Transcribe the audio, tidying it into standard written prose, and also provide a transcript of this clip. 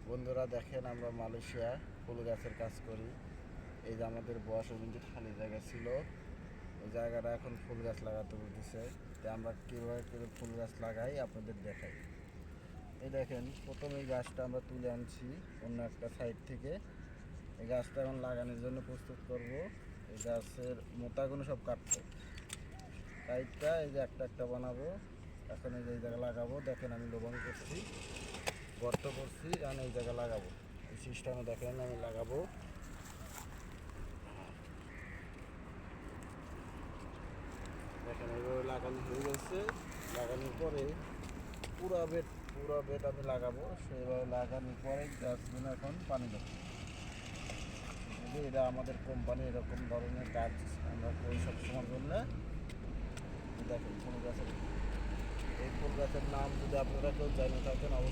বন্ধুরা দেখেন, আমরা মালয়েশিয়া ফুল গাছের কাজ করি। এই যে আমাদের বয়সের যে খালি জায়গা ছিল, ওই জায়গাটা এখন ফুল গাছ লাগাতে বলতেছে। তো আমরা কীভাবে করে ফুল গাছ লাগাই আপনাদের দেখাই। এই দেখেন, প্রথম এই গাছটা আমরা তুলে আনছি অন্য একটা সাইড থেকে। এই গাছটা এখন লাগানোর জন্য প্রস্তুত করব। এই গাছের মোটাগুলো সব কাটবো, সাইডটা এই যে একটা একটা বানাবো। এখন এই যে এই জায়গা লাগাবো। দেখেন আমি লোবান করছি, গর্ত করছি, আমি এই জায়গা লাগাবো। এই সিস্টেমে দেখেন আমি লাগাবো। দেখেন এইভাবে লাগানো হয়ে গেছে। লাগানোর পরে পুরা বেড আমি লাগাবো। সেইভাবে লাগানোর পরে গাছগুলো এখন পানি দেবো। এটা আমাদের কোম্পানি এরকম ধরনের কাজ আমরা করি সবসময়ের জন্য। দেখেন ফুল গাছের, এই ফুল গাছের নাম যদি আপনারা কেউ জানে থাকেন অবশ্যই